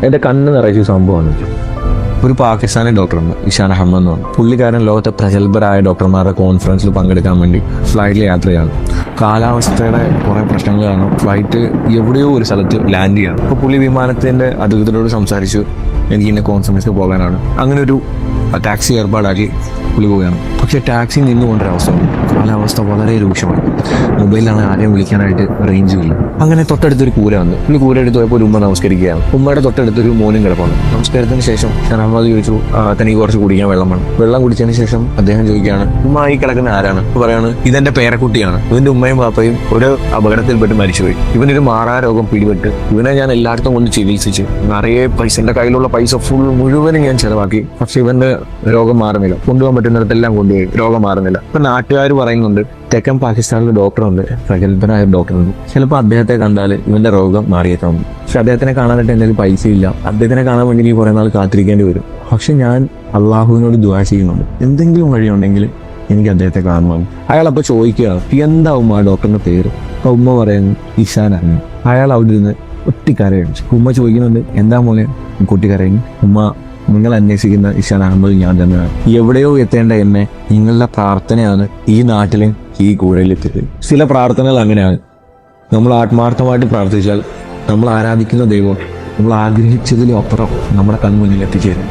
എൻ്റെ കണ്ണ് നിറച്ച സംഭവമാണ്. ഒരു പാകിസ്ഥാനി ഡോക്ടറുണ്ട്, ഇഷാൻ അഹമ്മദ് എന്ന് പറഞ്ഞു. പുള്ളിക്കാരൻ ലോകത്തെ പ്രഗത്ഭരായ ഡോക്ടർമാരുടെ കോൺഫറൻസിൽ പങ്കെടുക്കാൻ വേണ്ടി ഫ്ലൈറ്റിൽ യാത്ര ചെയ്യാണ്. കാലാവസ്ഥയുടെ കുറേ പ്രശ്നങ്ങൾ കാരണം ഫ്ലൈറ്റ് എവിടെയോ ഒരു സ്ഥലത്ത് ലാൻഡ് ചെയ്യണം. അപ്പോൾ പുള്ളി വിമാനത്തിൻ്റെ അധികൃതരോട് സംസാരിച്ചു, എനിക്ക് ഇന്ന കോൺഫറൻസിൽ പോകാനാണ്. അങ്ങനെ ഒരു ടാക്സി ഏർപ്പാടാക്കി പുള്ളി പോവുകയാണ്. പക്ഷേ ടാക്സി നിന്നുകൊണ്ടൊരവസ്ഥ, കാലാവസ്ഥ വളരെ രൂക്ഷമാണ്. മൊബൈലിലാണ് ആരെയും വിളിക്കാനായിട്ട് റേഞ്ചും ഇല്ല. അങ്ങനെ തൊട്ടടുത്തൊരു കൂര വന്നു. പുള്ളി കൂര എടുത്ത് പോയപ്പോൾ ഒരു ഉമ്മ നമസ്കരിക്കുകയാണ്. ഉമ്മയുടെ തൊട്ടടുത്തൊരു മോനും കിടപ്പുണ്ട്. നമസ്കാരത്തിന് ശേഷം ഞാൻ അഹമ്മദ് ചോദിച്ചു, തനിക്ക് കുറച്ച് കുടിക്കാൻ വെള്ളം വേണം. വെള്ളം കുടിച്ചതിന് ശേഷം അദ്ദേഹം ചോദിക്കുകയാണ്, ഉമ്മ ഈ കിടക്കുന്ന ആരാണ്? പറയാണ്, ഇതെന്റെ പേരക്കുട്ടിയാണ്. ഇവന്റെ ഉമ്മയും പാപ്പയും ഒരു അപകടത്തിൽപ്പെട്ട് മരിച്ചുപോയി. ഇവനൊരു മാറാരോഗം പിടിപെട്ട് ഇവനെ ഞാൻ എല്ലായിടത്തും കൊണ്ട് ചികിത്സിച്ച് നിറയെ പൈസ, എന്റെ കയ്യിലുള്ള പൈസ മുഴുവനും ഞാൻ ചെലവാക്കി. പക്ഷെ ഇവന്റെ രോഗം മാറുന്നില്ല. കൊണ്ടുപോകാൻ പറ്റുന്നിടത്തെല്ലാം കൊണ്ടുപോയി, രോഗം മാറുന്നില്ല. ഇപ്പൊ നാട്ടുകാർ പറയുന്നുണ്ട്, തെക്കൻ പാകിസ്ഥാനിൽ ഡോക്ടറുണ്ട്, പ്രഗത്ഭനായ ഡോക്ടറുണ്ട്, ചിലപ്പോൾ അദ്ദേഹത്തെ കണ്ടാൽ ഇവന്റെ രോഗം മാറിയേക്കാം. പക്ഷെ അദ്ദേഹത്തിനെ കാണാനായിട്ട് എന്തെങ്കിലും പൈസ ഇല്ല. അദ്ദേഹത്തിനെ കാണാൻ വേണ്ടി എനിക്ക് കുറെ നാൾ കാത്തിരിക്കേണ്ടി വരും. പക്ഷെ ഞാൻ അള്ളാഹുവിനോട് ദുആ ചെയ്യുന്നുണ്ട്, എന്തെങ്കിലും വഴിയുണ്ടെങ്കിൽ എനിക്ക് അദ്ദേഹത്തെ കാണണം. അയാൾ അപ്പോൾ ചോദിക്കുകയാണ്, എന്താ ഉമ്മ ആ ഡോക്ടറിന്റെ പേര്? അപ്പൊ ഉമ്മ പറയുന്നു, ഇഷാനാണ്. അയാൾ അവിടെ നിന്ന് ഒറ്റിക്കരയാണ്. ഉമ്മ ചോദിക്കുന്നുണ്ട്, എന്താ മോനെ കുട്ടിക്കരയും? ഉമ്മ, നിങ്ങൾ അന്വേഷിക്കുന്ന ഇഷാൻ അഹമ്മദ് ഞാൻ തന്നെയാണ്. എവിടെയോ എത്തേണ്ട എന്നെ നിങ്ങളുടെ പ്രാർത്ഥനയാണ് ഈ നാട്ടിലും ഈ കൂരയിലെത്തിയത്. ചില പ്രാർത്ഥനകൾ അങ്ങനെയാണ്. നമ്മൾ ആത്മാർത്ഥമായിട്ട് പ്രാർത്ഥിച്ചാൽ നമ്മൾ ആരാധിക്കുന്ന ദൈവം നമ്മൾ ആഗ്രഹിച്ചതിലും അപ്പുറം നമ്മുടെ കൺമുന്നിൽ എത്തിച്ചേരും.